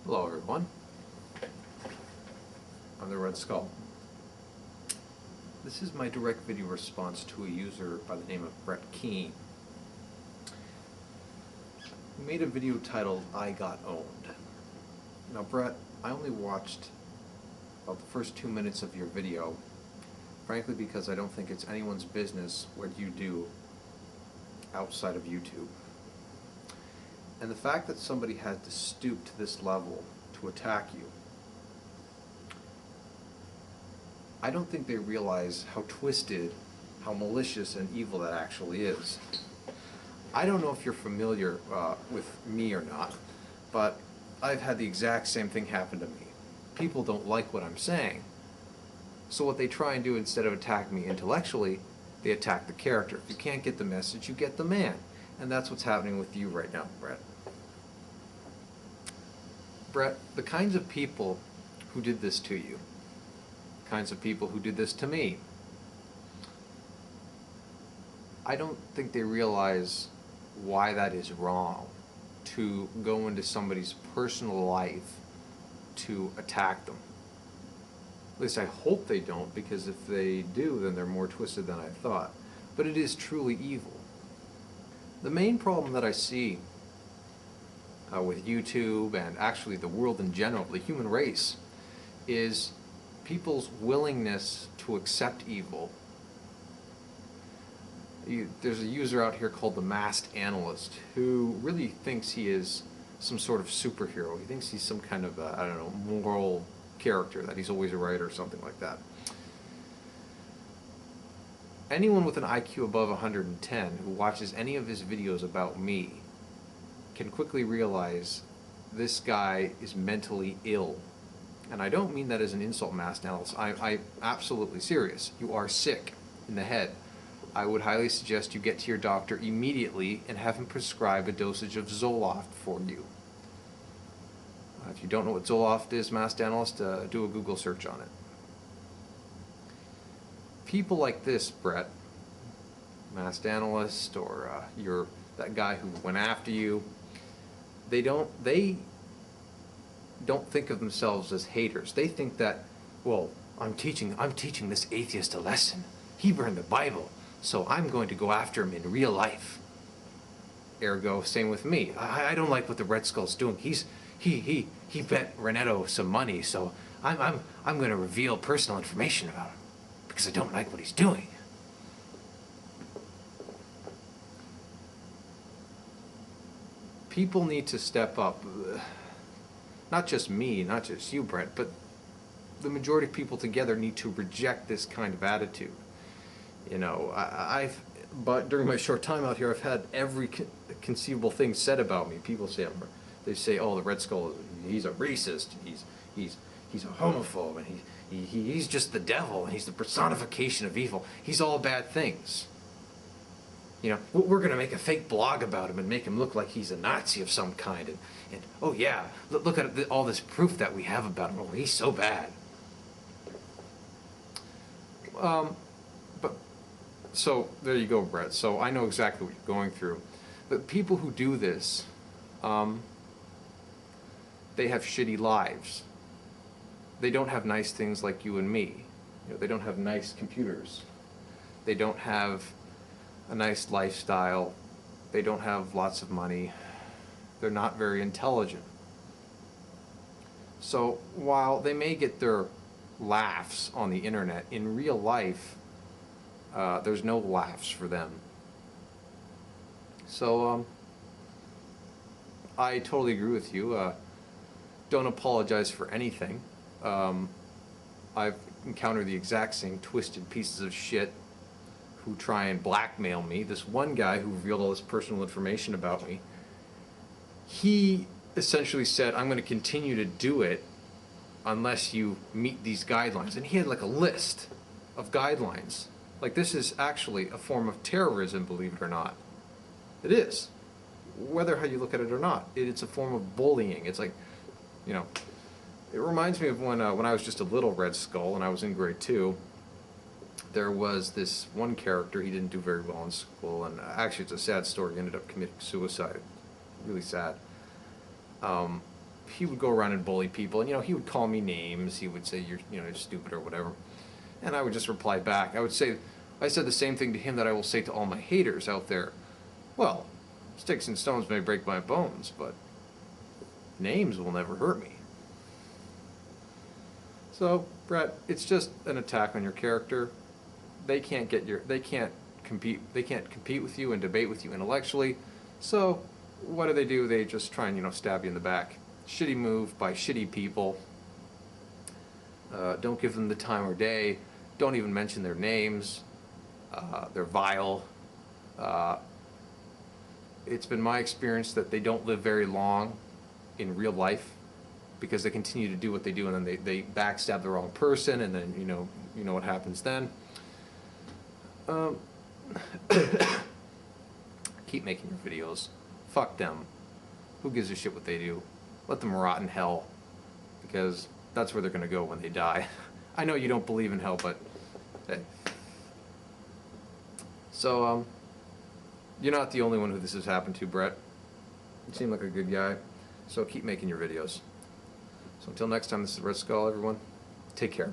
Hello everyone, I'm the Redskull. This is my direct video response to a user by the name of Brett Keane, who made a video titled, I Got Owned. Now Brett, I only watched about the first 2 minutes of your video, frankly because I don't think it's anyone's business what you do outside of YouTube. And the fact that somebody had to stoop to this level to attack you, I don't think they realize how twisted, how malicious and evil that actually is. I don't know if you're familiar with me or not, but I've had the exact same thing happen to me. People don't like what I'm saying, so what they try and do, instead of attack me intellectually, they attack the character. If you can't get the message, you get the man. And that's what's happening with you right now, Brett. Brett, the kinds of people who did this to you, kinds of people who did this to me, I don't think they realize why that is wrong, to go into somebody's personal life to attack them. At least I hope they don't, because if they do, then they're more twisted than I thought. But it is truly evil. The main problem that I see with YouTube and actually the world in general, the human race, is people's willingness to accept evil. There's a user out here called the Masked Analyst who really thinks he is some sort of superhero. He thinks he's some kind of, I don't know, moral character, that he's always right or something like that. Anyone with an IQ above 110 who watches any of his videos about me can quickly realize this guy is mentally ill. And I don't mean that as an insult, Masked Analyst. I'm absolutely serious. You are sick in the head. I would highly suggest you get to your doctor immediately and have him prescribe a dosage of Zoloft for you. If you don't know what Zoloft is, Masked Analyst, do a Google search on it. People like this, Brett, Masked Analyst, or you're that guy who went after you, they don't think of themselves as haters. They think that, well, I'm teaching this atheist a lesson. He burned the Bible, so I'm going to go after him in real life. Ergo, same with me. I don't like what the Redskull's doing. He bet Renetto some money, so I'm going to reveal personal information about him because I don't like what he's doing. People need to step up. Not just me, not just you, Brett, but the majority of people together need to reject this kind of attitude. You know, but during my short time out here, I've had every conceivable thing said about me. People say, they say, oh, the Redskull, he's a racist, he's a homophobe, and he's just the devil, and he's the personification of evil. He's all bad things. You know, we're going to make a fake blog about him and make him look like he's a Nazi of some kind. And oh yeah, look at all this proof that we have about him. Oh, he's so bad. So there you go, Brett. So I know exactly what you're going through. But people who do this, they have shitty lives. They don't have nice things like you and me. You know, they don't have nice computers. They don't have a nice lifestyle. They don't have lots of money. They're not very intelligent. So while they may get their laughs on the internet, in real life, there's no laughs for them. So I totally agree with you. Don't apologize for anything. I've encountered the exact same twisted pieces of shit who try and blackmail me. This one guy who revealed all this personal information about me, he essentially said, I'm going to continue to do it unless you meet these guidelines. And he had like a list of guidelines. Like, this is actually a form of terrorism, believe it or not. It is. Whether how you look at it or not, it's a form of bullying. It's like, you know, it reminds me of when I was just a little Redskull and I was in grade 2. There was this one character, he didn't do very well in school, and actually it's a sad story, he ended up committing suicide. Really sad. he would go around and bully people, and he would call me names. He would say you're stupid or whatever, and I would just reply back. I said the same thing to him that I will say to all my haters out there. Well, sticks and stones may break my bones, but names will never hurt me. So, Brett, it's just an attack on your character. They can't compete with you and debate with you intellectually. So, what do? They just try and stab you in the back. Shitty move by shitty people. Don't give them the time or day. Don't even mention their names. They're vile. It's been my experience that they don't live very long in real life because they continue to do what they do, and then they backstab the wrong person, and then you know what happens then. Keep making your videos. Fuck them. Who gives a shit what they do? Let them rot in hell, because that's where they're going to go when they die. I know you don't believe in hell, but hey. So, you're not the only one who this has happened to, Brett. You seem like a good guy, so keep making your videos. So until next time, this is Redskull, everyone. Take care.